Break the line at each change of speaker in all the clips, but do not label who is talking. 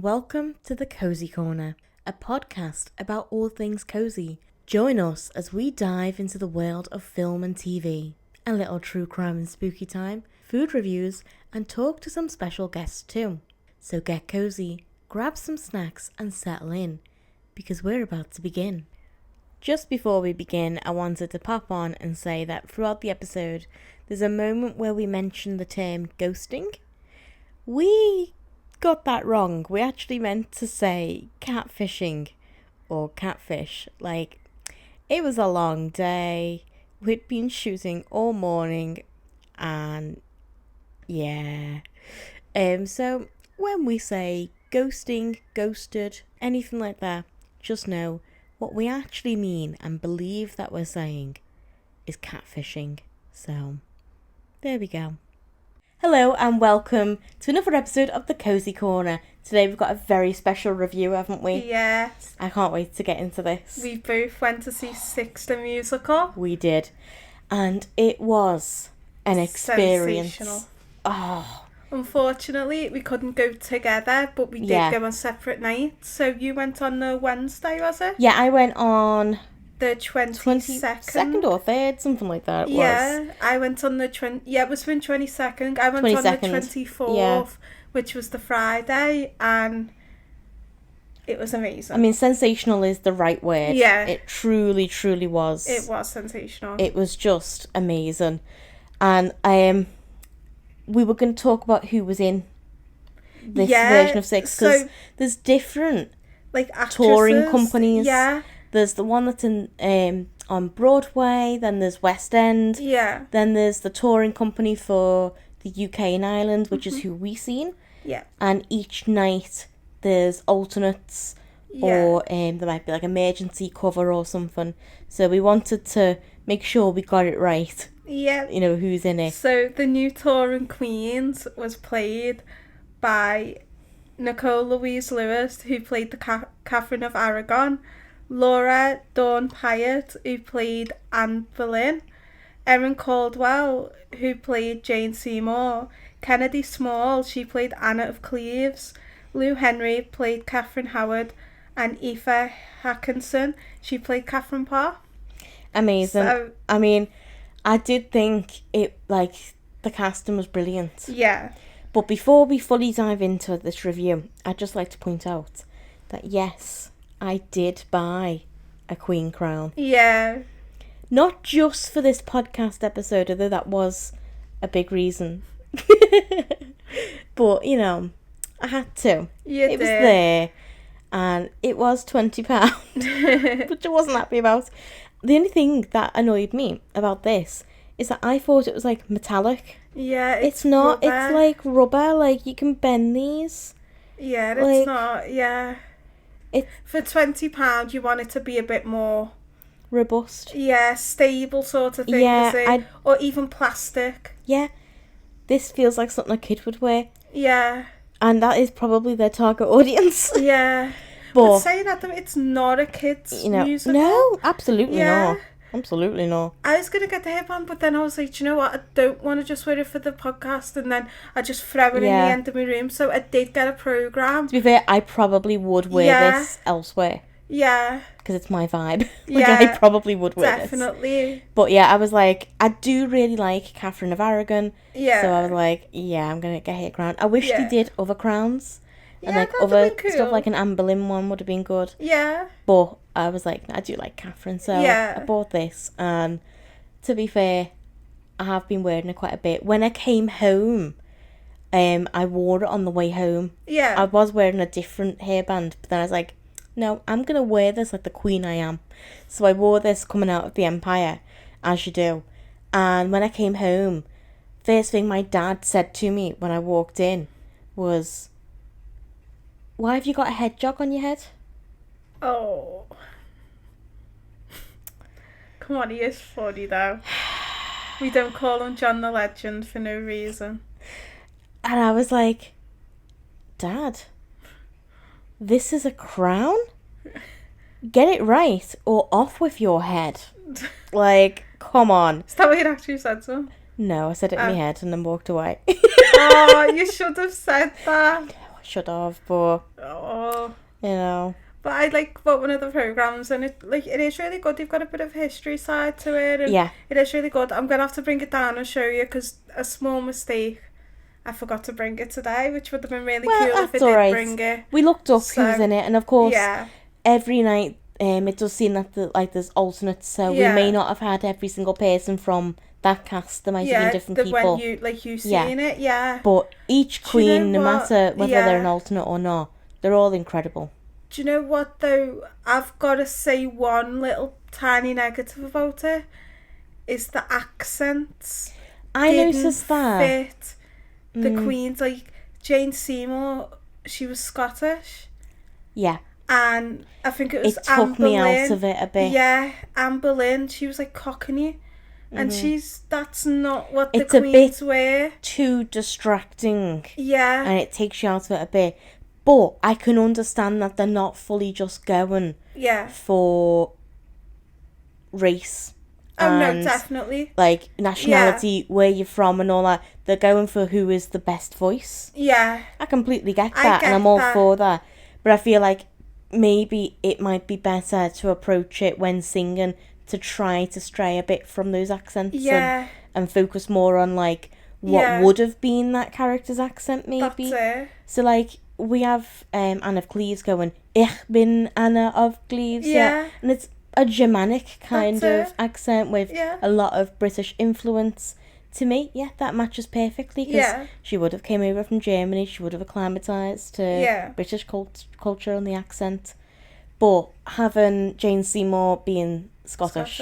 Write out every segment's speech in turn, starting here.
welcome to the Cosy Corner, a podcast about all things cozy. Join us as we dive into the world of film and TV, a little true crime and spooky time, food reviews, and talk to some special guests too. So get cozy, grab some snacks and settle in, because we're about to begin. Just before we begin, I wanted to pop on and say that throughout the episode, there's a moment where we mention the term ghosting. We got that wrong. We actually meant to say catfishing or catfish. Like, it was a long day. We'd been shooting all morning and yeah. So when we say ghosting, ghosted, anything like that, just know what we actually mean and believe that we're saying is catfishing. So there we go. Hello and welcome to another episode of the Cosy Corner. Today we've got a very special review, haven't we?
Yes.
I can't wait to get into this.
We both went to see Six the Musical.
We did. And it was an experience.
Sensational.
Oh.
Unfortunately, we couldn't go together, but we did go on separate nights. So you went on the Wednesday, was it?
Yeah, I went on
the 22nd
or 3rd, something like that.
I went on the it was been 22nd. I went
22nd.
On the 24th, which was the Friday, and it was amazing.
I mean, sensational is the right word.
Yeah.
It truly, truly was.
It was sensational.
It was just amazing. And we were going to talk about who was in this version of Six, because there's different
actresses,
touring companies.
Yeah.
There's the one that's in on Broadway, then there's West End.
Yeah.
Then there's the touring company for the UK and Ireland, which is who we seen.
Yeah.
And each night there's alternates or there might be like emergency cover or something. So we wanted to make sure we got it right.
Yeah.
You know, who's in it.
So the new touring Queens was played by Nicole Louise Lewis, who played the Catherine of Aragon, Laura Dawn Pyatt, who played Anne Boleyn, Erin Caldwell, who played Jane Seymour, Kennedy Small, she played Anna of Cleves, Lou Henry played Catherine Howard, and Aoife Hackinson, she played Catherine Parr.
Amazing.
So,
I mean, I did think it, the casting was brilliant.
Yeah.
But before we fully dive into this review, I'd just like to point out that yes, I did buy a queen crown.
Yeah.
Not just for this podcast episode, although that was a big reason. But, you know, I had to. It was there. And it was £20, which I wasn't happy about. The only thing that annoyed me about this is that I thought it was metallic.
Yeah,
it's not.
Rubber.
It's like rubber. You can bend these.
Yeah, it's not. Yeah. For £20, you want it to be a bit more
robust.
Yeah, stable sort of thing.
Yeah,
or even plastic.
Yeah, this feels like something a kid would wear.
Yeah.
And that is probably their target audience.
Yeah. But saying that, it's not a kid's musical.
No, absolutely not. Absolutely not.
I was going to get the hairband, but then I was like, do you know what? I don't want to just wear it for the podcast, and then I just throw it in the end of my room. So I did get a programme.
To be fair, I probably would wear this elsewhere.
Yeah.
Because it's my vibe. I probably would wear this.
Definitely.
But yeah, I was like, I do really like Catherine of Aragon.
Yeah.
So I was like, yeah, I'm going to get her crown. I wish they did other crowns. And
other
cool stuff, like an Anne Boleyn one would have been good.
Yeah.
But I was like, I do like Catherine, so I bought this. And to be fair, I have been wearing it quite a bit. When I came home, I wore it on the way home.
Yeah.
I was wearing a different hairband, but then I was like, no, I'm going to wear this like the queen I am. So I wore this coming out of the Empire, as you do. And when I came home, first thing my dad said to me when I walked in was, why have you got a head jog on your head?
Oh. Come on, he is funny though. We don't call him John the Legend for no reason.
And I was like, Dad, this is a crown? Get it right or off with your head. Come on.
Is that what you actually said to him?
No, I said it in my head and then walked away.
Oh, you should have said that.
No, I should have, but
Oh.
you know.
But I like about one of the programmes, and it is really good. You've got a bit of history side to it, and
Yeah.
it is really good. I'm going to have to bring it down and show you, because a small mistake, I forgot to bring it today, which would have been really cool if I did bring it.
We looked up who's in it, and of course, every night it does seem that there's alternates, so we may not have had every single person from that cast. There might have been different people.
When you seen it,
But each queen, no matter whether they're an alternate or not, they're all incredible.
Do you know what though? I've got to say one little tiny negative about it is the accents.
I noticed that.
Fit the queens, like Jane Seymour, she was Scottish.
Yeah.
And I think it was
It took me out of it a bit.
Yeah, Anne Boleyn, she was like Cockney. And that's not what the
it's a
queens
bit
were.
Too distracting.
Yeah.
And it takes you out of it a bit. But I can understand that they're not fully just going for race.
Oh, no, definitely.
Like, nationality, where you're from and all that. They're going for who is the best voice.
Yeah.
I completely get that, and I'm all for that. But I feel like maybe it might be better to approach it when singing to try to stray a bit from those accents and focus more on, like, what would have been that character's accent, maybe.
That's it.
So, like, we have Anne of Cleves going, Ich bin Anna of Cleves. Yeah. And it's a Germanic kind of accent with a lot of British influence. To me, that matches perfectly, because she would have came over from Germany, she would have acclimatised to British culture and the accent. But having Jane Seymour being Scottish.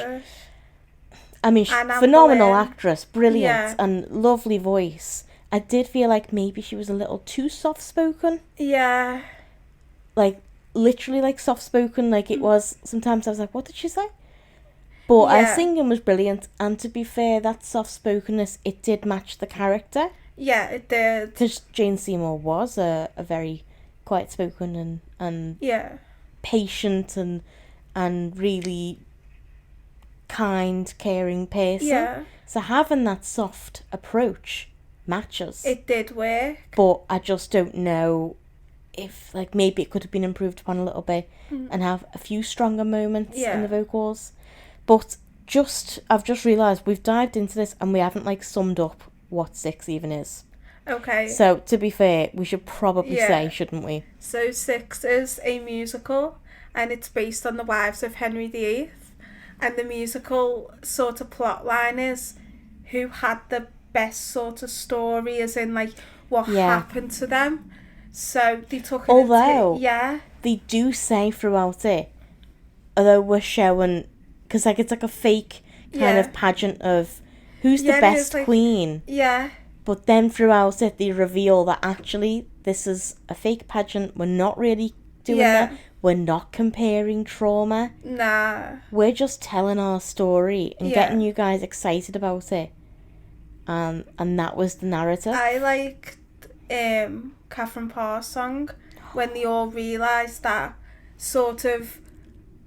I mean, phenomenal actress, brilliant and lovely voice. I did feel like maybe she was a little too soft-spoken.
Yeah.
Like, literally, like, soft-spoken. Like, it was... Sometimes I was like, what did she say? But her singing was brilliant. And to be fair, that soft-spokenness, it did match the character.
Yeah, it did.
Because Jane Seymour was a very quiet-spoken and patient and really kind, caring person.
Yeah.
So having that soft approach matches.
It did work.
But I just don't know if, like, maybe it could have been improved upon a little bit and have a few stronger moments in the vocals. But I've just realised we've dived into this and we haven't, like, summed up what 6 even is.
Okay.
So, to be fair, we should probably say, shouldn't we?
So 6 is a musical, and it's based on the wives of Henry VIII. And the musical sort of plot line is who had the best sort of story, as in, like, what happened to them. So they took it
although
into,
they do say throughout it, although we're showing, because, like, it's like a fake kind of pageant of who's the best queen.
Yeah.
But then throughout it, they reveal that actually this is a fake pageant. We're not really doing that. We're not comparing trauma.
Nah.
We're just telling our story and getting you guys excited about it. And that was the narrative.
I liked Catherine Parr's song when they all realised that sort of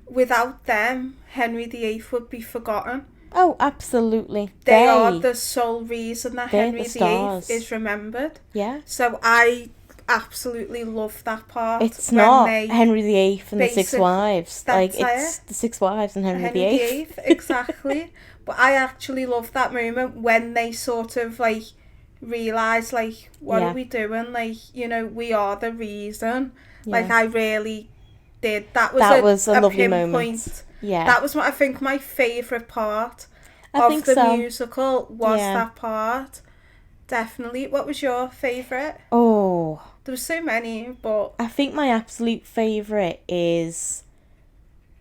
without them, Henry VIII would be forgotten.
Oh, absolutely.
They are the sole reason that Henry VIII is remembered.
Yeah.
So I absolutely love that part.
It's not Henry VIII and the 6 wives. Like, it's the 6 wives and Henry VIII.
Exactly. But I actually love that moment when they sort of, like, realise, like, what are we doing? Like, you know, we are the reason. Like, I really did. That was a lovely moment. Yeah. That was, I think, my favourite part of the musical was that part. Definitely. What was your favourite?
Oh.
There were so many, but...
I think my absolute favourite is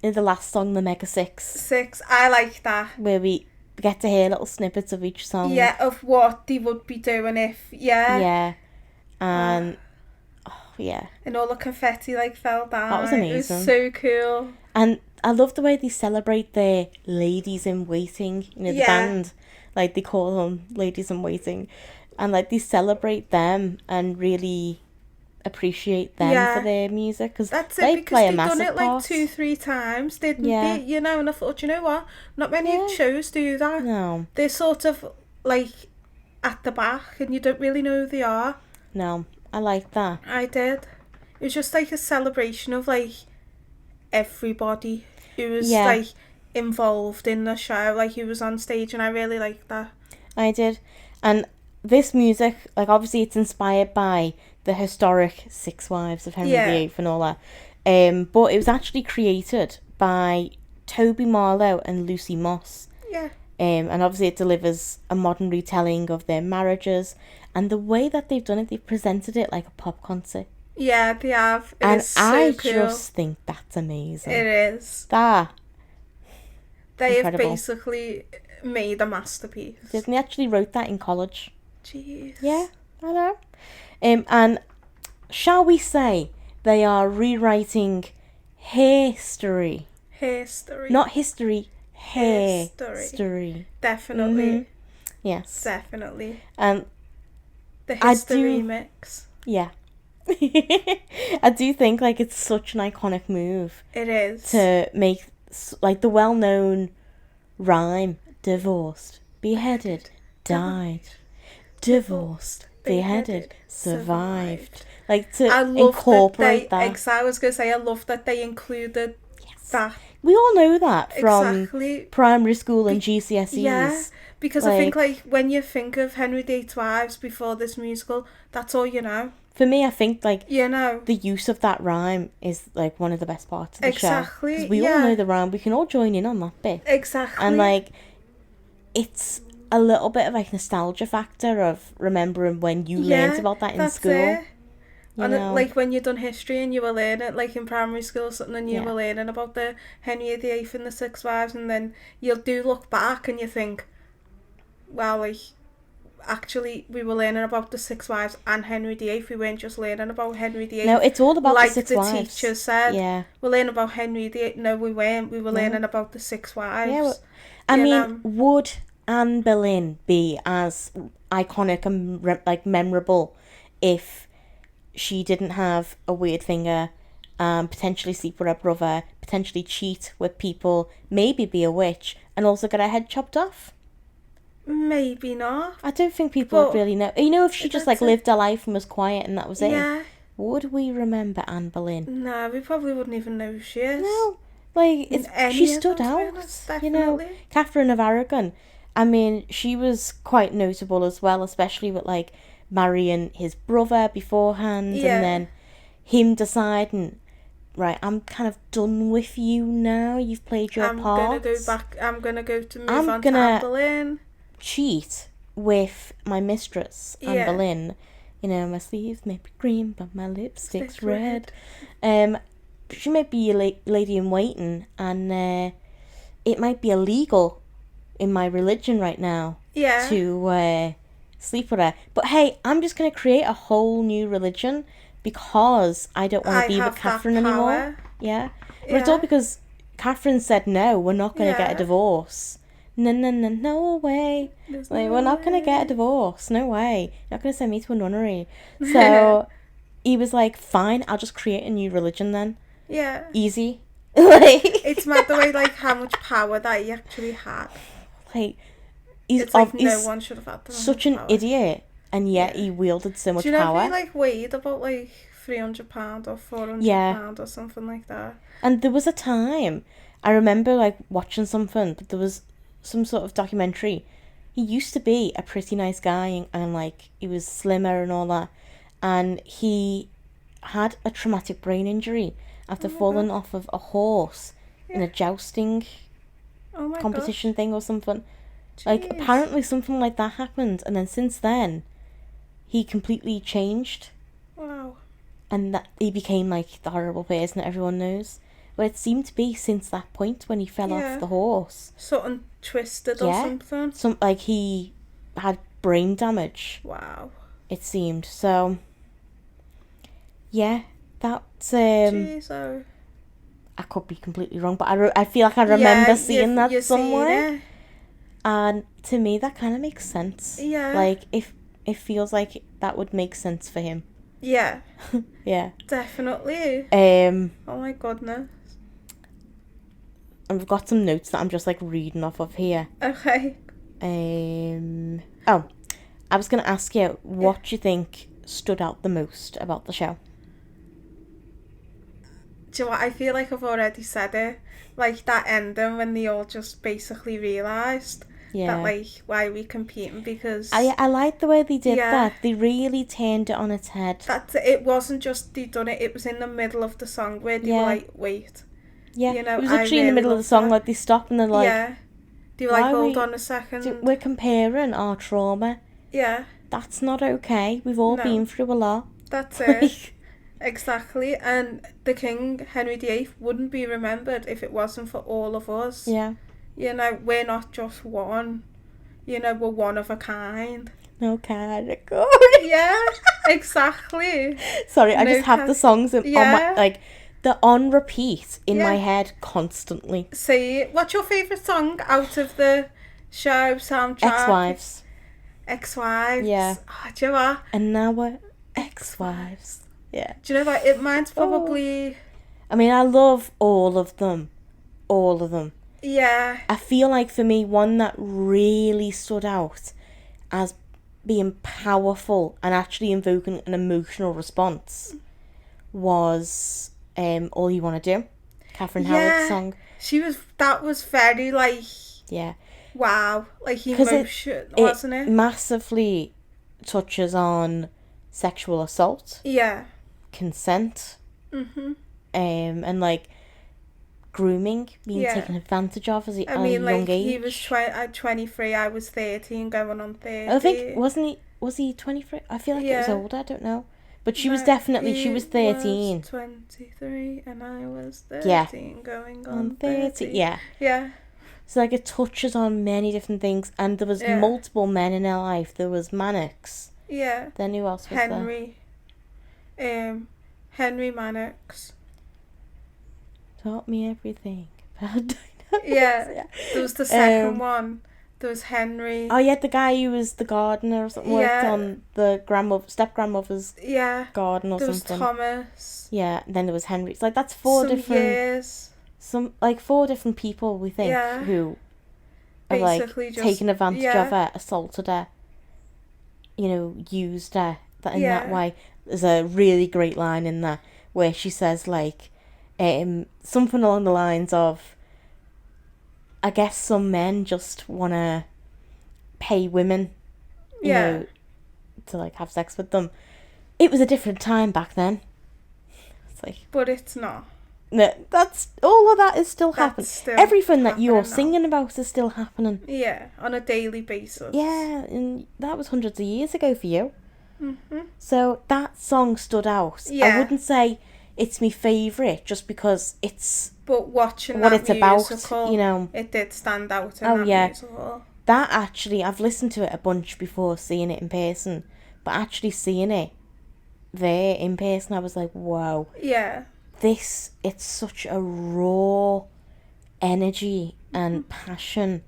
in the last song, the Mega 6.
6, I like that.
Where we get to hear little snippets of each song.
Yeah, of what they would be doing if... Yeah.
And... And
all the confetti, like, fell down.
That was amazing.
It was so cool.
And I love the way they celebrate their ladies in waiting. You know, the band. Like, they call them ladies in waiting. And, like, they celebrate them and really appreciate them for their music. Cause they play a massive part. That's it, because they've done it, like, 2-3 times, didn't they? You know, and I thought, you know what? Not many shows do that. No.
They're sort of, like, at the back and you don't really know who they are.
No. I liked that.
I did. It was just like a celebration of like everybody who was like involved in the show, like who was on stage, and I really liked that.
I did. And this music, like obviously it's inspired by the historic Six Wives of Henry VIII and all that. But it was actually created by Toby Marlowe and Lucy Moss.
Yeah.
And obviously it delivers a modern retelling of their marriages, and the way that they've done it, they've presented it like a pop concert.
Yeah, they have.
And
so
I
cool.
just think that's amazing.
It is. They
incredible.
have basically made a masterpiece.
Disney actually wrote that in college.
Jeez.
Yeah, I know. And shall we say they are rewriting history?
History.
Not history.
History. Definitely.
Mm-hmm. Yes.
Definitely.
And
the history mix.
Yeah. I do think like it's such an iconic move.
It is.
To make like the well-known rhyme: divorced, beheaded, died, divorced, beheaded, survived. Like to incorporate that.
I was gonna say, I love that they included that.
We all know that from primary school and GCSEs.
Yeah, because I think like when you think of Henry VIII's Wives before this musical, that's all you know.
For me, I think like
the
use of that rhyme is like one of the best parts of the show.
Exactly.
Because we all know the rhyme, we can all join in on that bit.
Exactly.
And like, it's a little bit of like nostalgia factor of remembering when you learnt about that in school.
It. And like when you done history and you were learning, like in primary school or something, and you were learning about the Henry VIII and the Six Wives, and then you'll look back and you think, well, like, actually we were learning about the Six Wives and Henry VIII. We weren't just learning about Henry VIII.
No, it's all about the Six Wives.
Like the teacher said, we're learning about Henry VIII. No, we weren't. We were learning about the Six Wives.
Yeah, I mean, would Anne Boleyn be as iconic and like memorable if she didn't have a weird finger, potentially sleep with her brother, potentially cheat with people, maybe be a witch, and also get her head chopped off?
Maybe not.
I don't think people would really know. You know, if she just like lived her life and was quiet and that was it, would we remember Anne Boleyn?
No, we probably wouldn't even know who she is.
No, like she stood out. You know, Catherine of Aragon. I mean, she was quite notable as well, especially with like marrying his brother beforehand, and then him deciding, right, I'm kind of done with you now. You've played your part.
I'm gonna go back. I'm gonna go to move on to Anne Boleyn.
Cheat with my mistress, Anne Boleyn. You know, my sleeves may be green, but my lipstick's red. She might be a lady in waiting, and it might be illegal in my religion right now to sleep with her. But hey, I'm just going to create a whole new religion because I don't want to be with Catherine anymore. Yeah. But it's all because Catherine said, no, we're not going to get a divorce. No way. Like, we're not going to get a divorce. No way. You're not going to send me to a nunnery. So he was like, fine, I'll just create a new religion then.
Yeah.
Easy.
It's mad the way, like, how much power that he actually had.
Like, he's
no one should have had that
such an idiot, and yet he wielded so much power.
Do you know he like weighed about like £300 or £400 or something like that?
And there was a time I remember like watching something, but there was some sort of documentary. He used to be a pretty nice guy, and like he was slimmer and all that, and he had a traumatic brain injury after falling off of a horse in a jousting competition thing or something. Jeez. Like, apparently something like that happened, and then since then he completely changed.
Wow.
And that he became like the horrible person that everyone knows. But it seemed to be since that point when he fell off the horse.
Something twisted or something.
Like he had brain damage.
Wow.
It seemed. So yeah, that's
Jeez,
I could be completely wrong, but I feel like I remember seeing that somewhere. And to me, that kind of makes sense.
Yeah.
Like, if it feels like that would make sense for him.
Yeah.
Yeah.
Definitely.
Oh
my goodness.
I've got some notes that I'm just like reading off of here.
Okay.
I was going to ask you, what do you think stood out the most about the show?
Do you know what? I feel like I've already said it. Like, that ending when they all just basically realised that, like, why are we competing? Because...
I like the way they did
Yeah.
that. They really turned it on its head.
It wasn't just they done it, it was in the middle of the song where they were like, wait.
Yeah,
you know,
it was
I
literally in the
really
middle of
love
the song,
that.
like, they stop and they're like...
Yeah. They were
"Why
like,
are
hold
we-
on a second.
We're comparing our trauma.
Yeah.
That's not okay. We've all
No.
been through a lot."
That's it. Exactly. And the King, Henry VIII, wouldn't be remembered if it wasn't for all of us.
Yeah.
You know, we're not just one. You know, we're one of a kind.
No category.
Yeah, exactly.
Sorry, I
No
just have the songs on
Yeah.
my, like, they're on repeat in my
Yeah.
head constantly.
See, what's your favourite song out of the show soundtrack?
Ex-wives.
Ex-wives.
Yeah.
Oh, do you know what?
And now we're ex-wives. Yeah.
Do you know what? Mine's probably...
I mean, I love all of them. All of them.
Yeah.
I feel like for me, one that really stood out as being powerful and actually invoking an emotional response was All You Want to Do, Catherine Howard's song.
That was very, like...
Yeah.
Wow. Like,
'Cause
emotion, wasn't it?
Massively touches on sexual assault,
Yeah.
consent,
Mhm.
and, like, grooming, being
Yeah.
taken advantage of at
I
a
mean,
young
like,
age.
he was 23, I was 13, going on 30.
I think, was he 23? I feel like it was
Yeah.
older, I don't know. But she was
No,
definitely,
he
she was 13.
was 23 and I was 13,
Yeah.
going
On
on
30,
30.
yeah.
Yeah.
So, like, it touches on many different things. And there was
Yeah.
multiple men in her life. There was Mannix.
Yeah.
Then who else was there?
Henry Mannix.
Taught me everything about dynamics.
Yeah. There was the second one. There was Henry.
Oh, yeah, the guy who was the gardener or something. Worked
Yeah.
on the step-grandmother's
Yeah.
garden or
There was
something.
Thomas.
Yeah, and then there was Henry. It's like, that's four
Some
different...
years.
Four different people, we think,
Yeah.
who are, like,
Basically just...
taken advantage
yeah.
of her, assaulted her, you know, used her in
Yeah.
that way. There's a really great line in there where she says, like, something along the lines of, I guess some men just want to pay women, you
Yeah.
know, to, like, have sex with them. It was a different time back then. It's like...
But it's not.
No, that's all of that is still happening.
still
Everything that you're
happening now.
singing about is still happening.
Yeah, on a daily basis.
Yeah, and that was hundreds of years ago for you.
Mhm.
So that song stood out. I
Yeah.
wouldn't say it's my favourite just because it's
But watching
what
that
it's about,
musical,
you know.
it did stand out in
Oh,
that
yeah.
musical.
That actually, I've listened to it a bunch before seeing it in person, but actually seeing it there in person, I was like, wow.
Yeah.
It's such a raw energy and passion,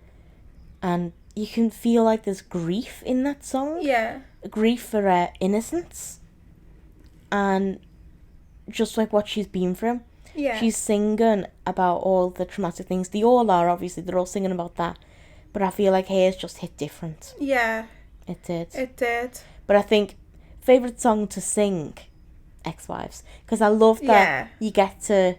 and you can feel like there's grief in that song.
Yeah.
Grief for her innocence and just like what she's been through.
Yeah.
She's singing about all the traumatic things. They all are, obviously, they're all singing about that, but I feel like hers just hit different.
Yeah.
It did.
It did.
But I think favourite song to sing, Ex-Wives, because I love that
Yeah.
you get to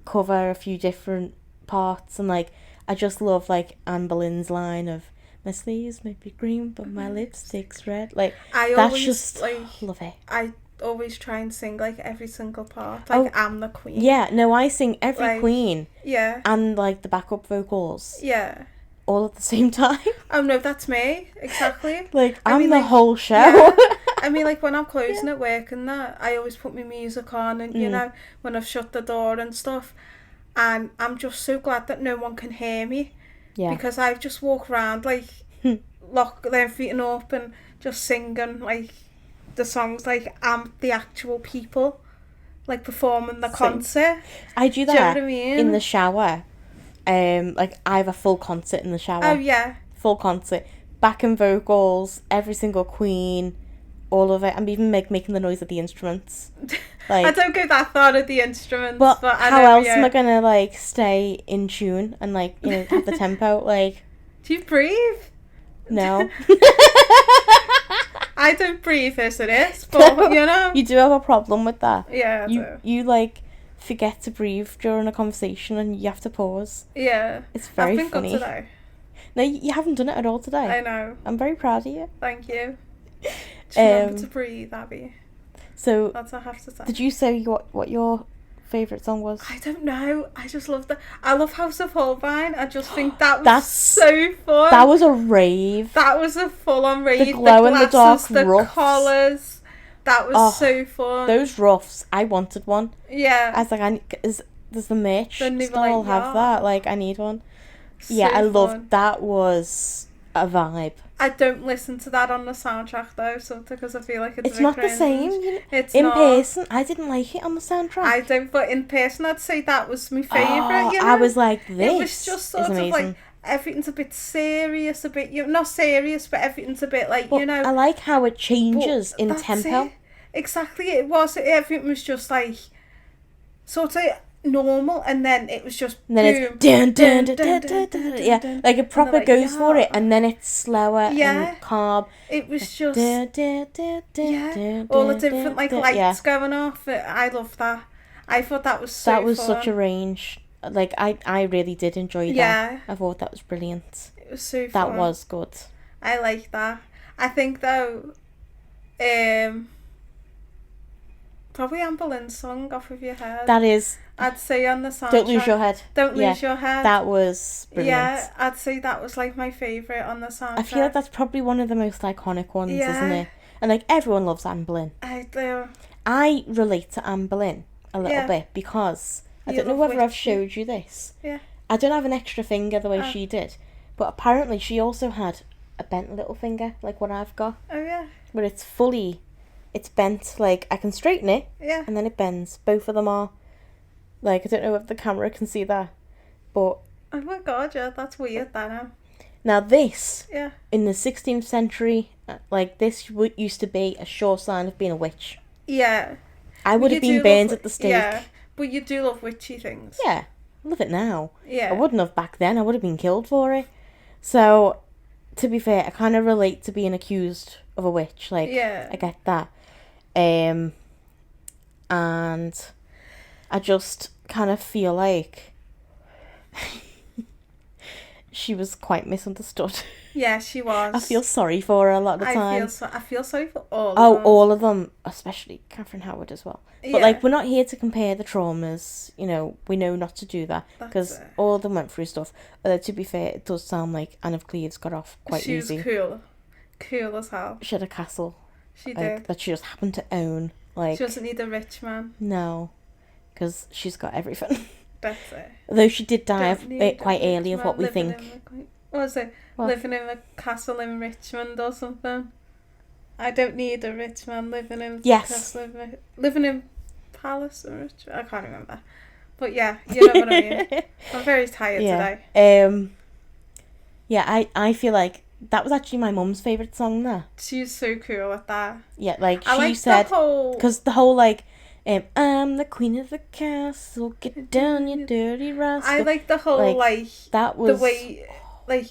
cover a few different parts, and like I just love like Anne Boleyn's line of my sleeves may be green but my lipstick's red. Like
I
that's
always
just
like
love it.
I always try and sing like every single part. Like I'm the queen.
Yeah, no, I sing every
Like,
queen
Yeah.
and like the backup vocals
Yeah.
all at the same time.
Oh no, that's me. Exactly.
Like
I
I'm
mean,
the
like,
whole show.
Yeah. I mean, like when I'm closing at work and that, I always put my music on, and you know, when I've shut the door and stuff, and I'm just so glad that no one can hear me,
Yeah.
because I just walk around like lock their feet up and just singing like the songs like I'm the actual people, like performing the concert.
I do
Do you know
that
what I mean?
in the shower. Like I have a full concert in the shower.
Oh yeah.
Full concert, backing vocals, every single queen, all of it. I'm even making the noise of the instruments. Like,
I don't go that far at the instruments,
but
but I
how
know,
else
yeah.
am I gonna like stay in tune and like, you know, have the tempo? Like,
Do you breathe?
no.
I don't breathe as it is, but, you know.
You do have a problem with that.
Yeah, I do.
You, like, forget to breathe during a conversation and you have to pause.
Yeah.
It's very
I've been
funny.
good today.
No, you haven't done it at all today.
I know.
I'm very proud of you.
Thank you. Just remember to breathe, Abby.
So,
that's what I have to say.
Did you say what your favourite song was?
I don't know. I just love I love House of Holbein. I just think that was so fun.
That was a rave.
That was a full-on rave.
The glow-in-the-dark
the
ruffs.
collars. That was so fun.
Those ruffs. I wanted one.
Yeah.
I was like, does the merch
Then they were
still
like,
have that? Like, I need one.
So
yeah, I loved
fun.
that. Was a vibe.
I don't listen to that on the soundtrack though, because I feel like it's a bit
not the
cringe.
same. You know,
it's
in
not.
person, I didn't like it on the soundtrack.
I don't, but in person, I'd say that was my favourite. You know?
I was like, this.
It was just sort of
amazing.
like everything's a bit serious, a bit not serious, but everything's a bit like
I like how it changes in tempo.
It. Exactly, it was. Everything was just like sort of normal, and then it was just
and then
boom,
it's yeah, like it proper goes for it, and then it's slower and calm.
It was just all the different like lights going off. I loved that. I thought that was so
that was
fun.
such a range. Like I really did enjoy that.
Yeah,
I thought that was brilliant.
It was so fun.
That was good.
I like that. I think though, probably Anne Boleyn's song, Off of Your Head.
That is.
I'd say on the soundtrack.
Don't Lose Your Head.
Don't Lose Your Head.
That was brilliant.
Yeah, I'd say that was like my favourite on the soundtrack.
I feel like that's probably one of the most iconic ones, isn't it? And like everyone loves Anne Boleyn.
I do.
I relate to Anne Boleyn a little bit because I don't know whether I've showed you this.
Yeah.
I don't have an extra finger the way she did, but apparently she also had a bent little finger like what I've got.
Oh yeah.
But it's bent, like I can straighten it.
Yeah.
And then it bends. Both of them are. Like, I don't know if the camera can see that, but...
Oh my god, yeah, that's weird, that now.
Now this,
yeah,
in the 16th century, like, this used to be a sure sign of being a witch.
Yeah.
I would have been burned at the stake.
Yeah, but you do love witchy things.
Yeah, I love it now.
Yeah.
I wouldn't have back then, I would have been killed for it. So, to be fair, I kind of relate to being accused of a witch. Like,
yeah.
I get that. And I just kind of feel like she was quite misunderstood.
Yeah, she was.
I feel sorry for her a lot of the time.
I feel sorry for all of them.
All of them, especially Catherine Howard as well. But like, we're not here to compare the traumas. You know, we know not to do that because all of them went through stuff. But to be fair, it does sound like Anne of Cleves got off quite easy.
She was cool as hell.
She had a castle.
She did.
That she just happened to own. Like,
she doesn't need a rich man.
No, because she's got everything.
That's it.
Though she did die quite early of what we think.
What was it? What? Living in a castle in Richmond or something. I don't need a rich man living in castle living in palace in Richmond. I can't remember. But yeah, you know what I mean. I'm very tired today.
Yeah, I feel like that was actually my mum's favourite song there.
She's so cool at that.
Yeah, like
I
she
like
said,
because
the whole like, I'm the queen of the castle, get down you dirty rascal.
I like the whole like
that was
the way like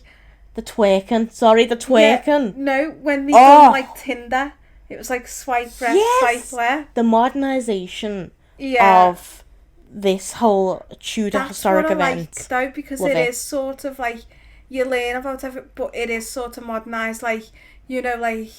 the twerking. Sorry, the twerking.
Yeah, no, when they done like Tinder, it was like swipe right, swipe left.
The modernisation of this whole Tudor historic event.
That's what I liked though, because it is sort of like you learn about everything, but it is sort of modernised. Like, you know, like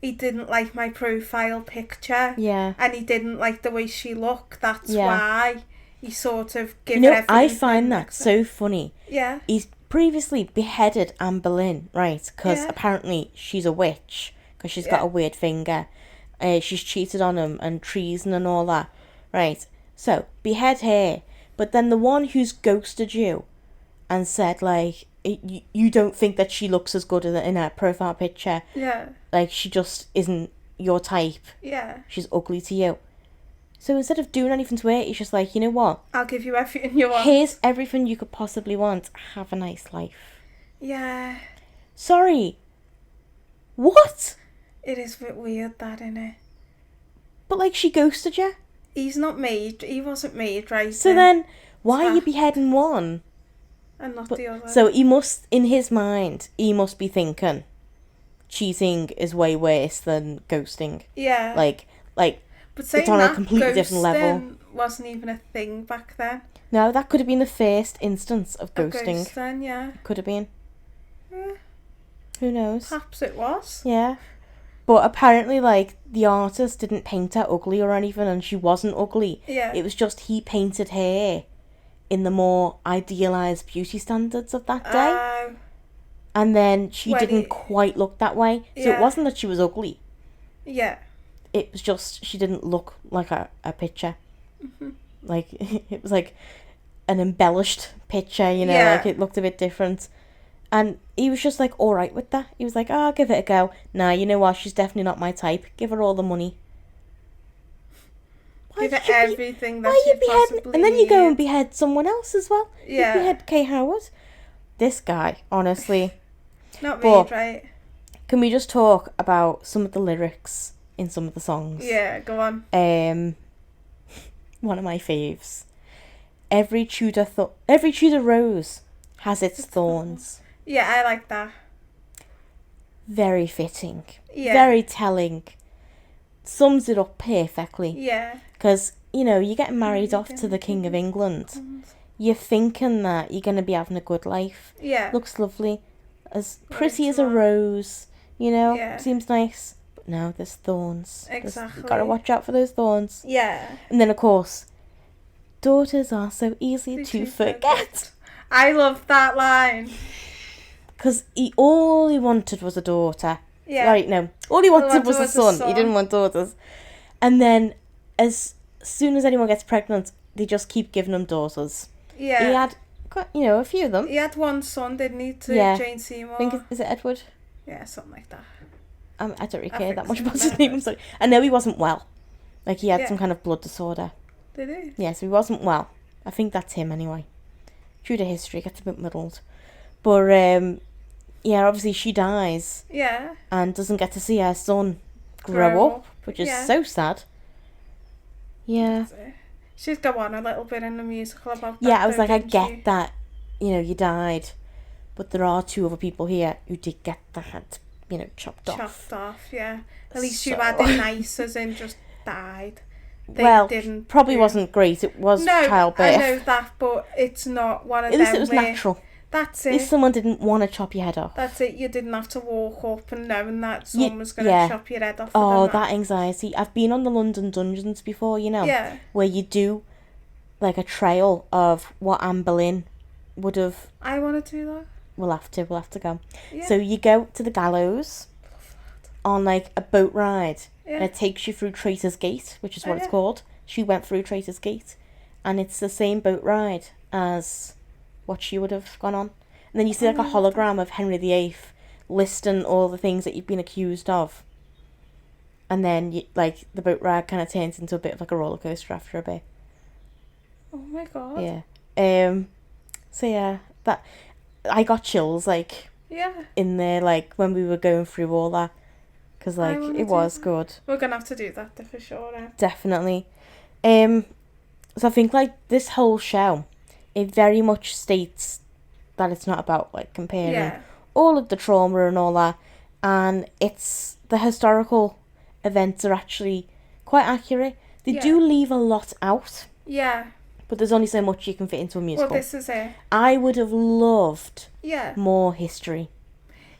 he didn't like my profile picture.
Yeah.
And he didn't like the way she looked. That's why he sort of gave
her
everything.
I find that so funny.
Yeah.
He's previously beheaded Anne Boleyn, right? Because apparently she's a witch, because she's got a weird finger. She's cheated on him and treason and all that, right? So, behead her. But then the one who's ghosted you and said, like, you don't think that she looks as good in her profile picture.
Yeah.
Like, she just isn't your type.
Yeah.
She's ugly to you. So instead of doing anything to her, he's just like, you know what?
I'll give you everything you want.
Here's everything you could possibly want. Have a nice life.
Yeah.
Sorry. What?
It is a bit weird, that, innit?
But, like, she ghosted you.
He wasn't made, right?
So then, why are you beheading one?
And not the other.
So he must, in his mind, he must be thinking, cheating is way worse than ghosting.
Yeah.
Like
but saying
it's on
that,
a completely different level.
ghosting wasn't even a thing back then.
No, that could have been the first instance of ghosting.
Ghosting, yeah.
Could have been.
Yeah.
Who knows?
Perhaps it was.
Yeah. But apparently, like, the artist didn't paint her ugly or anything, and she wasn't ugly.
Yeah.
It was just he painted her in the more idealised beauty standards of that day. And then she didn't quite look that way. So it wasn't that she was ugly.
Yeah.
It was just she didn't look like a picture.
Mm-hmm.
Like, it was like an embellished picture, you know, like it looked a bit different. And he was just like, all right with that. He was like, oh, I'll give it a go. Nah, you know what? She's definitely not my type. Give her all the money.
Give her everything that
you
she possibly
and then you go and behead someone else as well.
Yeah.
You behead Kay Howard. This guy, honestly.
Not made right.
Can we just talk about some of the lyrics in some of the songs?
Yeah, go on.
One of my faves. Every Tudor rose has its thorns.
Yeah, I like that.
Very fitting.
Yeah.
Very telling. Sums it up perfectly.
Yeah.
Because, you know, you're getting married off to the King of England. You're thinking that you're going to be having a good life.
Yeah.
Looks lovely. As pretty as a rose. You know?
Yeah.
Seems nice. But no, there's thorns.
Exactly.
You've got to watch out for those thorns.
Yeah.
And then, of course, daughters are so easy to forget.
I love that line.
Because all he wanted was a daughter.
Yeah.
Right, no. All he wanted was a son. He didn't want daughters. And then, as soon as anyone gets pregnant, they just keep giving him daughters.
Yeah.
He had, a few of them.
He had one son, didn't he, to Jane Seymour?
I think, is it Edward?
Yeah, something like that.
I don't really care that much about his name. I'm sorry. I know he wasn't well. Like, he had some kind of blood disorder.
Did he?
Yeah, so he wasn't well. I think that's him anyway. Tudor history gets a bit muddled. But, yeah, obviously she dies.
Yeah.
And doesn't get to see her son grow up, which is so sad. Yeah.
She's go on a little bit in the musical about that.
Yeah, I was like, I get that, you died. But there are two other people here who did get the head, chopped off.
Chopped off, yeah. At least you had it nice, as in just died.
They didn't probably wasn't great. It was childbirth.
I know that, but it's not one of them.
At least it was natural.
That's it.
At least someone didn't want to chop your head off.
That's it. You didn't have to walk up and knowing that someone was going to chop your head off.
Oh, that anxiety. I've been on the London dungeons before,
Yeah.
where you do like a trail of what Anne Boleyn would have.
I want to do that.
We'll have to go.
Yeah.
So you go to the gallows on like a boat ride.
Yeah.
And it takes you through Traitor's Gate, which is what it's called. She went through Traitor's Gate. And it's the same boat ride as what she would have gone on. And then you see like a hologram of Henry VIII listing all the things that you've been accused of. And then the boat ride kind of turns into a bit of like a roller coaster after a bit.
Oh my god.
Yeah. So yeah, that I got chills in there when we were going through all that. Because, it was good.
We're going to have to do that for sure.
Definitely. So I think, this whole show, it very much states that it's not about, comparing all of the trauma and all that. And it's... The historical events are actually quite accurate. They do leave a lot out.
Yeah.
But there's only so much you can fit into a musical.
Well, this is it.
I would have loved more history.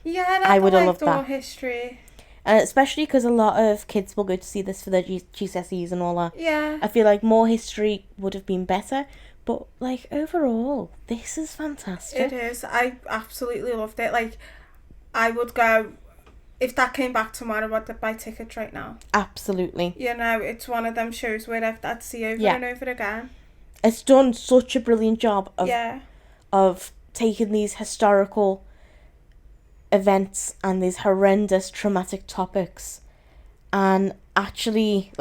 Yeah,
I would have loved
more
that.
History.
Especially because a lot of kids will go to see this for their GCSEs and all that.
Yeah.
I feel like more history would have been better. But, overall, this is fantastic.
It is. I absolutely loved it. I would go... If that came back tomorrow, I'd buy tickets right now.
Absolutely.
It's one of them shows where I'd see over and over again.
It's done such a brilliant job of taking these historical events and these horrendous traumatic topics and actually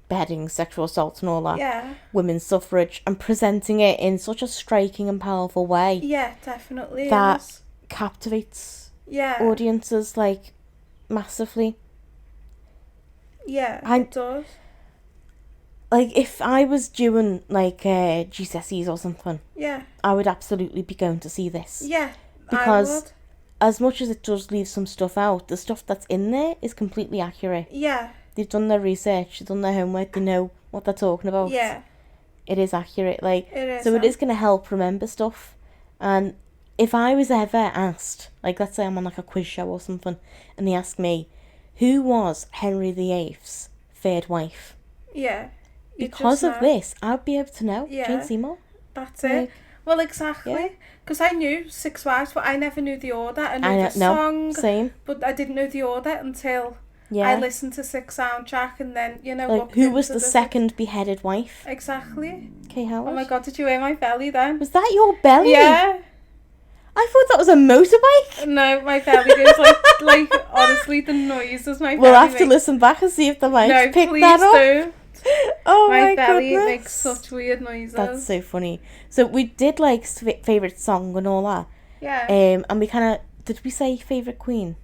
beheading, sexual assault and all that, women's suffrage, and presenting it in such a striking and powerful way
Definitely
that captivates audiences massively.
It does.
If I was doing GCSEs or something, I would absolutely be going to see this.
Yeah,
because as much as it does leave some stuff out, the stuff that's in there is completely accurate.
Yeah.
They've done their research, they've done their homework, they know what they're talking about.
Yeah.
It is accurate, like,
It is.
so it is going to help remember stuff. And if I was ever asked, like, let's say I'm on like a quiz show or something, and they ask me, who was Henry VIII's third wife?
Yeah.
Because of this, I'd be able to know.
Yeah.
Jane Seymour.
That's it. Well, exactly. Because I knew Six Wives, but I never knew the order. I knew the song,
same.
But I didn't know the order until I listened to Six soundtrack, and then, you know,
like, who was the second beheaded wife?
Exactly.
Kay Howard.
Oh my God, did you hear my belly then?
Was that your belly?
Yeah.
I thought that was a motorbike.
No, my belly goes like honestly, the noises my belly
We'll have to
makes.
listen back and see if the mics pick
please
that up.
Don't.
Oh
my
my
belly
goodness.
makes such weird noises.
That's so funny. So we did like favourite song and all that.
Yeah.
And we kind of, did we say favourite queen?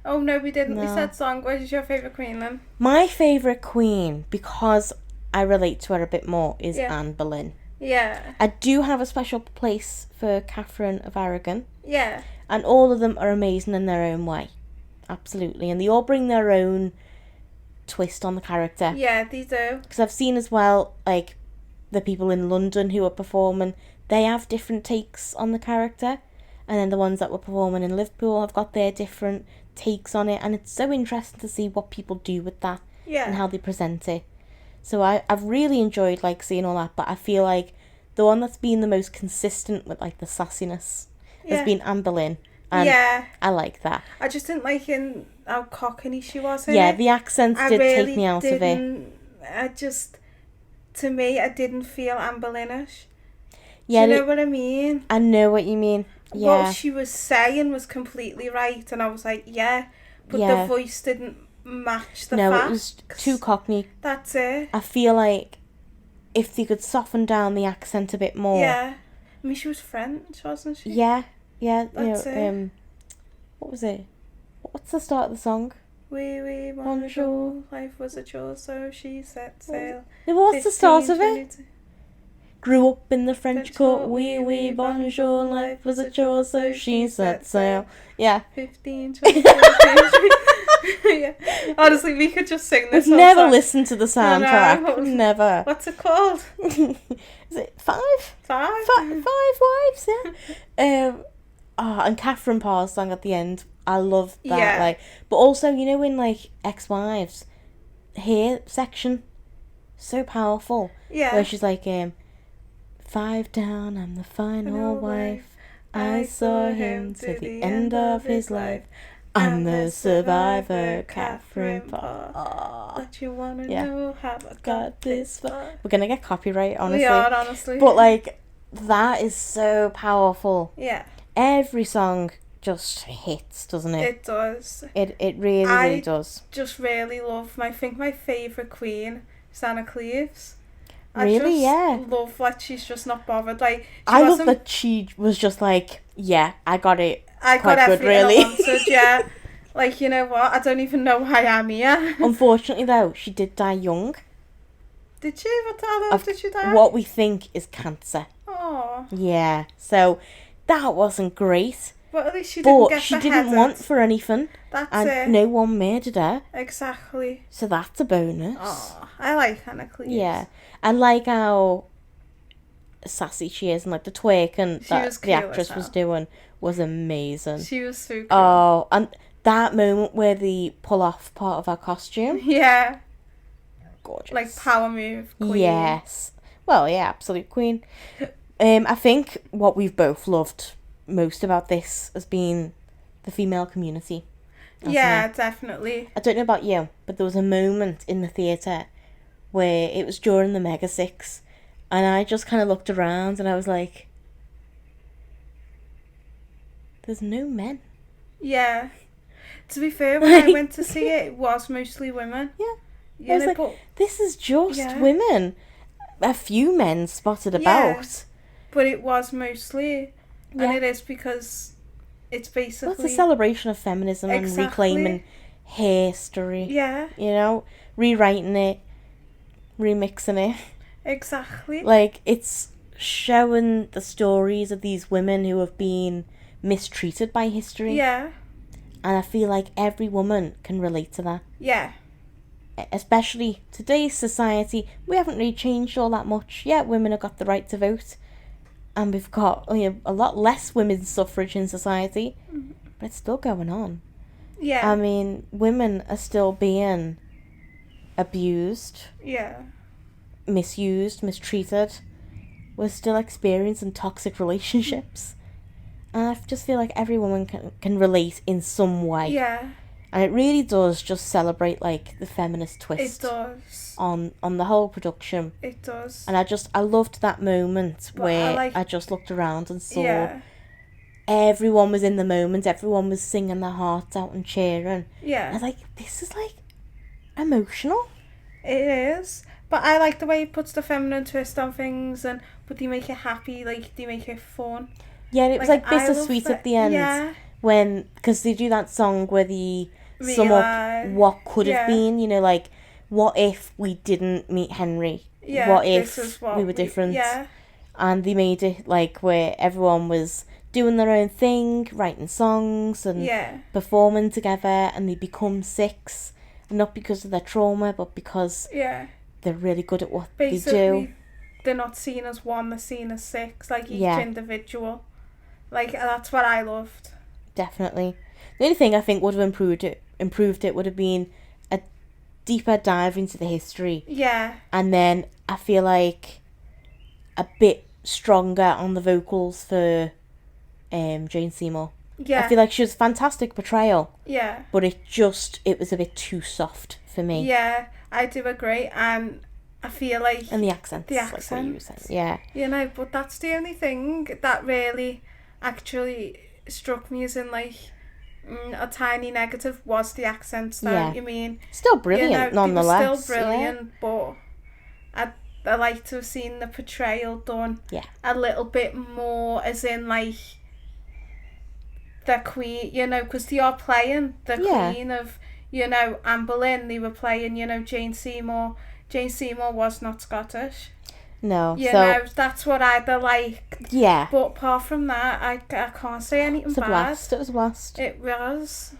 Oh no, we didn't.
No.
We said song. What is your favourite queen then?
My favourite queen, because I relate to her a bit more, is Anne Boleyn.
Yeah.
I do have a special place for Catherine of Aragon.
Yeah.
And all of them are amazing in their own way. Absolutely. And they all bring their own twist on the character.
Yeah, they do.
Because I've seen as well, like, the people in London who are performing, they have different takes on the character. And then the ones that were performing in Liverpool have got their different takes on it. And it's so interesting to see what people do with that.
Yeah.
And how they present it. So I've really enjoyed, like, seeing all that. But I feel like the one that's been the most consistent with, like, the sassiness has been Anne Boleyn. And I like that.
I just didn't like how cockney she was in
Yeah,
it.
the accents did
really
take me out of it.
To me, I didn't feel Anne Boleyn-ish.
Yeah,
Do you know what I mean?
I know what you mean. Yeah.
What she was saying was completely right, and I was like, but the voice didn't match the fact.
No, it was too cockney.
That's it.
I feel like if they could soften down the accent a bit more.
Yeah. I mean, she was French, wasn't she?
Yeah.
That's it.
What was it? What's the start of the song?
Oui, bonjour. Life was a chore, so she set sail.
What's the start of it? Grew up in the French court, oui, bonjour. Life was a chore, so she set sail. Yeah.
15, 20, 23. Yeah. Honestly, we could just sing this.
We've never listened to the soundtrack. Never.
What's it called?
Is it Five?
Five
Wives, yeah. And Catherine Parr's song at the end, I love that.
Yeah.
Like, but also, you know, in like Ex-Wives, her section, so powerful.
Yeah.
Where she's like, 5 down, I'm the final wife. I saw him to the end of his life. I'm the survivor, Catherine Parr.
But you wanna know how I got this far?
We're gonna get copyright, honestly.
We are, honestly.
But like, that is so powerful.
Yeah.
Every song just hits, doesn't it?
It does.
It really does.
Just really love. I think my favourite queen is Anna Cleves.
Really,
I just love that she's just not bothered. Like,
I love that she was just like, I got it.
I got everything I wanted, Like, you know what? I don't even know why I'm here.
Unfortunately, though, she did die young.
Did she? What did she die?
What we think is cancer.
Oh.
Yeah. So that wasn't great.
But at least she didn't get
she didn't want for anything.
That's it.
No one murdered her.
Exactly.
So that's a bonus.
Oh, I like Anna Cleves.
Yeah. I like how sassy she is, and like the twerking that the actress was doing was amazing.
She was so cool.
Oh, and that moment where they pull off part of her costume.
Yeah.
Gorgeous.
Like power move queen.
Yes. Well, yeah, absolute queen. I think what we've both loved most about this has been the female community.
Yeah, definitely.
I don't know about you, but there was a moment in the theatre where it was during the Mega Six, and I just kind of looked around and I was like, there's no men.
Yeah. To be fair, when I went to see it, it was mostly women.
Yeah. I was like, this is just women. A few men spotted about.
But it was mostly, and it is because it's basically...
Well, it's a celebration of feminism and reclaiming history.
Yeah.
You know, rewriting it, remixing it.
Exactly.
Like, it's showing the stories of these women who have been mistreated by history.
Yeah.
And I feel like every woman can relate to that.
Yeah.
Especially today's society, we haven't really changed all that much. Yeah, women have got the right to vote. And we've got a lot less women's suffrage in society. But it's still going on.
Yeah.
I mean, women are still being abused.
Yeah.
Misused, mistreated. We're still experiencing toxic relationships. And I just feel like every woman can relate in some way.
Yeah.
And it really does just celebrate, like, the feminist twist.
It does.
On the whole production.
It does.
And I loved that moment
But
where I just looked around and saw...
Yeah.
Everyone was in the moment. Everyone was singing their hearts out and cheering.
Yeah.
I was like, this is, like, emotional.
It is. But I like the way he puts the feminine twist on things, but they make it happy, like, they make it fun.
Yeah, it was, like bittersweet at the end.
Yeah.
Because they do that song where they sum up what could have been, like, what if we didn't meet Henry?
Yeah,
what if we were different?
Yeah.
And they made it, like, where everyone was doing their own thing, writing songs and performing together, and they become six, not because of their trauma, but because they're really good at what they do.
They're not seen as one, they're seen as six, like each individual. Like, that's what I loved.
Definitely. The only thing I think would have improved it would have been a deeper dive into the history.
Yeah.
And then I feel like a bit stronger on the vocals for Jane Seymour.
Yeah.
I feel like she was a fantastic portrayal.
Yeah.
But it was a bit too soft for me.
Yeah, I do agree. And I feel like...
And the accents.
The accents.
Like what you were saying. Yeah.
But that's the only thing that really actually struck me as in, like, a tiny negative was the accents, though. You mean...
Still brilliant, nonetheless.
They were still brilliant, but I like to have seen the portrayal done a little bit more, as in, like, the queen, because they are playing the queen of, Anne Boleyn. They were playing, Jane Seymour. Jane Seymour was not Scottish.
No.
That's what I'd like.
Yeah.
But apart from that, I can't say anything bad.
It was a blast.
It was.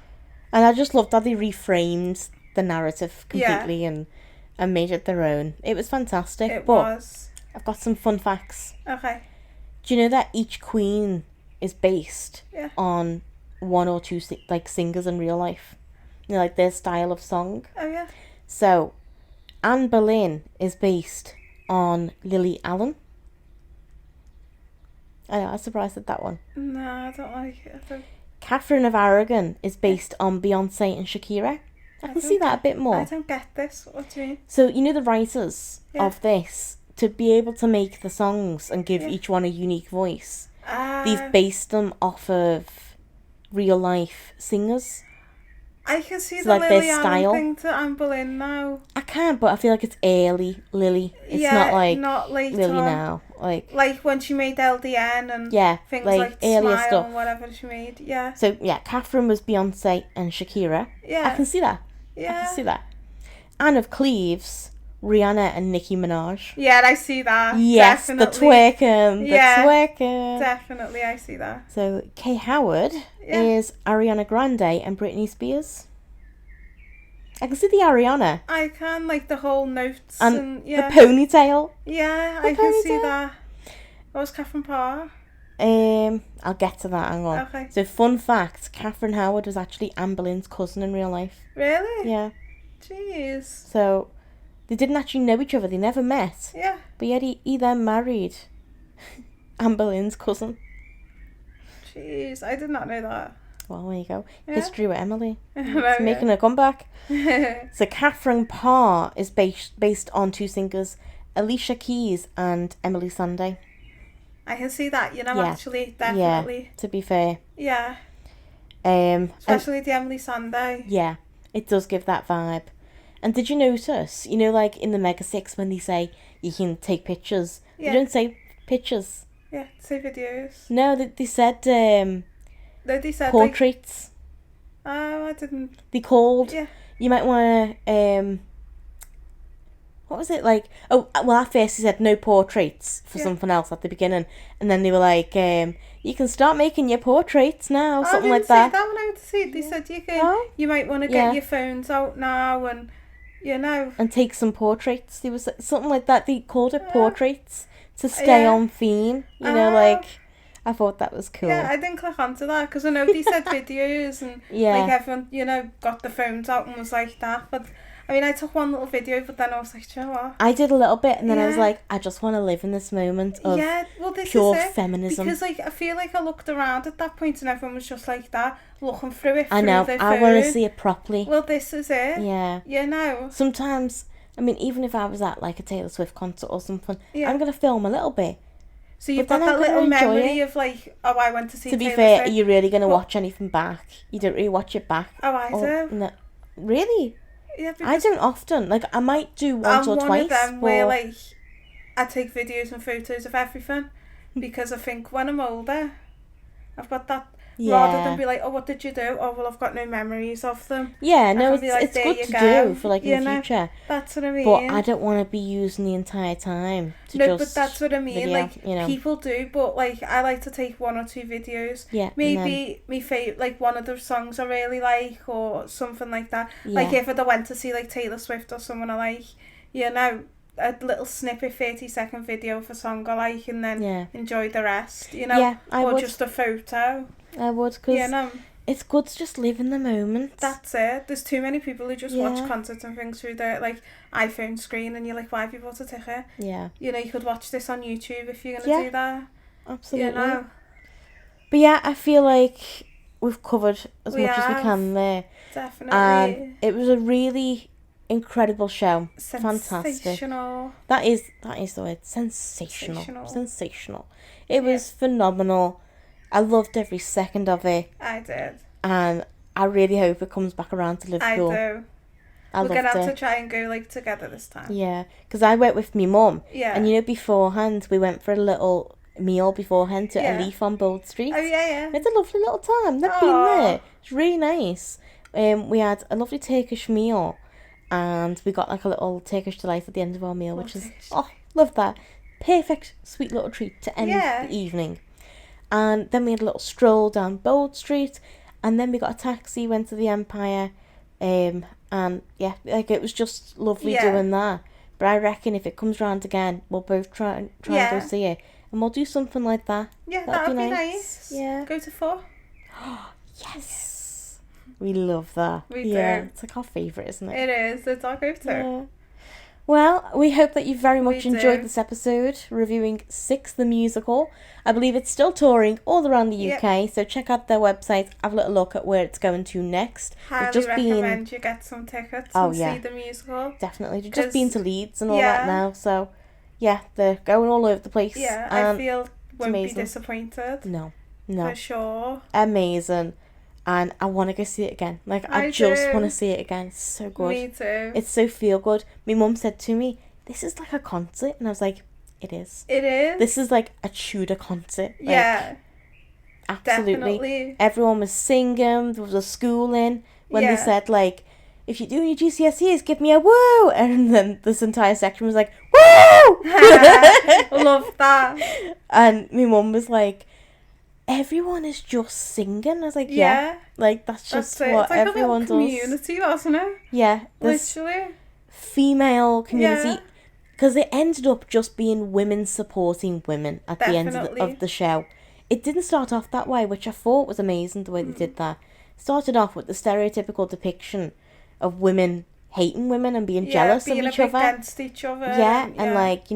And I just loved that they reframed the narrative completely and made it their own. It was fantastic.
It was.
I've got some fun facts.
Okay.
Do you know that each queen is based on one or two singers in real life? Like their style of song.
Oh yeah.
So, Anne Boleyn is based on Lily Allen. I know, I was surprised at that one.
No, I don't like it.
Catherine of Aragon is based on Beyonce and Shakira. I can see that a bit more.
I don't get this. What do you mean?
So, the writers of this, to be able to make the songs and give each one a unique voice, they've based them off of real life singers.
I can see the Lily Allen thing to Anne Boleyn now.
I can, but I feel like it's early Lily. It's not
late
Lily
on.
now.
Like when she made LDN and things like
earlier
Smile
stuff.
And whatever she made. Yeah.
So Catherine was Beyonce and Shakira.
Yeah.
I can see that.
Yeah.
I can see that. Anne of Cleves, Rihanna and Nicki Minaj.
Yeah, I see that.
Yes,
definitely.
the twerking. Twerking.
Definitely, I see that.
So Kay Howard is Ariana Grande and Britney Spears. I can see the Ariana.
I can, like the whole notes
and the ponytail.
Yeah, I can see that. What was Catherine Parr?
I'll get to that, hang on.
Okay.
So fun fact, Catherine Howard was actually Anne Boleyn's cousin in real life.
Really?
Yeah.
Jeez.
So they didn't actually know each other, they never met.
Yeah.
But yet he then married Anne Boleyn's cousin.
Jeez, I did not know that.
Well, there you go. Yeah. History with Emily.
It's
making a comeback. So Catherine Parr is based on two singers, Alicia Keys and Emily Sandé.
I can see that, actually, definitely.
Yeah, to be fair.
Yeah. Especially the Emily Sandé.
Yeah, it does give that vibe. And did you notice, like in the Mega 6 when they say you can take pictures, they don't say pictures.
Yeah, say videos.
No, they said
they said
portraits.
I didn't.
They called.
Yeah.
You might want to what was it like? Oh, well, at first he said no portraits for something else at the beginning, and then they were like, you can start making your portraits now, something like that.
I didn't see that when I went to see it. They said you might want to get your phones out now and, and
take some portraits. There was something like that. They called it portraits to stay on theme. Like, I thought that was cool.
Yeah, I didn't click onto that because I know they said videos and like everyone, got the phones out and was like that. But I mean, I took one little video, but then I was like, do you know what?
I did a little bit, and then I was like, I just want to live in this moment of
this
pure
is it.
feminism.
Because like I feel like I looked around at that point and everyone was just like that, looking through it.
I know. I want to see it properly.
Well, this is it.
Yeah. Sometimes, I mean, even if I was at like a Taylor Swift concert or something, I'm gonna film a little bit.
So you've got that little memory of like, I went to see Taylor Swift.
To be fair, are you really going to watch anything back? You don't really watch it back.
Oh, I do.
No. Really?
Yeah,
I don't often. Like, I might do once or twice. I'm one of them
where, like, I take videos and photos of everything because I think when I'm older, I've got that. Rather than be like, oh, what did you do? Oh, well, I've got no memories of them.
Yeah, no, it's good to do for, like, in the future.
That's what I mean.
But I don't want to be using the entire time to just
but that's what I mean.
Video,
like, people do, but, like, I like to take 1 or 2 videos.
Yeah.
Maybe me favourite, like, one of the songs I really like or something like that. Yeah. Like, if I went to see, like, Taylor Swift or someone I like, a little snippet 30-second video of a song I like and then enjoy the rest,
I
or
would.
Just a photo.
I would, because it's good to just live in the moment.
That's it. There's too many people who just watch concerts and things through their like iPhone screen and you're like, why have you bought a ticket?
Yeah.
You could watch this on YouTube if you're going to do that.
Absolutely. But yeah, I feel like we've covered as much as we can there.
Definitely.
And it was a really incredible show.
Sensational.
Fantastic. That is the word. Sensational. It was phenomenal. I loved every second of it.
I did.
And I really hope it comes back around to Liverpool.
I do. We're going to have to try and go like together this time.
Yeah, because I went with me mum.
Yeah.
And beforehand, we went for a little meal beforehand to a Leaf on Bold Street.
Oh, yeah.
We had a lovely little time. Never been there. It's really nice. We had a lovely Turkish meal. And we got like a little Turkish delight at the end of our meal, which is, love that. Perfect, sweet little treat to end the evening. And then we had a little stroll down Bold Street, and then we got a taxi, went to the Empire, and it was just lovely doing that. But I reckon if it comes round again, we'll both try and go see it, and we'll do something like that.
Yeah, that'd be nice.
Yeah.
Go to 4.
Yes. We love that.
We do.
It's like our favourite, isn't it?
It is. It's our go-to.
Yeah. Well, we hope that you very much enjoyed this episode, reviewing Six the Musical. I believe it's still touring all around the UK, so check out their website, have a little look at where it's going to next.
Highly recommend you get some tickets and see the musical.
Definitely. They've just been to Leeds and all that now, so yeah, they're going all over the place.
Yeah, I feel won't be disappointed.
No.
For sure.
Amazing. And I want to go see it again. Like, I just want to see it again. It's so good.
Me too.
It's so feel good. My mum said to me, this is like a concert. And I was like, it is.
It is.
This is like a Tudor concert. Like,
yeah.
Absolutely.
Definitely.
Everyone was singing. There was a school in. When they said, like, if you're doing your GCSEs, give me a woo. And then this entire section was like, woo!
Love that.
And my mum was like, everyone is just singing. I was like, yeah. Like, that's just what everyone does.
It's like a community, wasn't it?
Yeah.
Literally.
Female community. Because it ended up just being women supporting women at the end of the show. It didn't start off that way, which I thought was amazing the way they did that. It started off with the stereotypical depiction of women hating women and being jealous of each other.
Against each other.
Yeah, and like,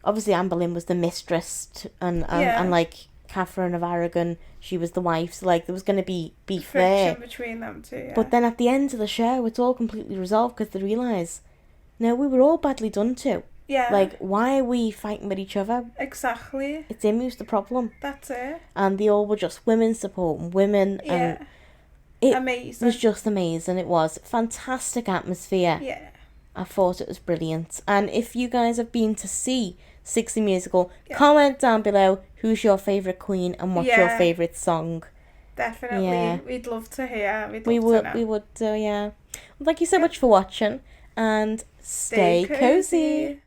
obviously Anne Boleyn was the mistress and like, Catherine of Aragon, she was the wife, so like there was going to be beef there
between them two.
But then at the end of the show, it's all completely resolved because they realise, no, we were all badly done to.
Yeah.
Like, why are we fighting with each other?
Exactly.
It's him who's the problem.
That's it.
And they all were just women supporting women.
Yeah.
And it
amazing.
was just amazing. It was fantastic atmosphere.
Yeah.
I thought it was brilliant. And if you guys have been to see Six the Musical, comment down below who's your favourite queen and what's your favourite song.
Definitely. We'd love to hear.
We would do, yeah. Well, thank you so much for watching. and stay cozy.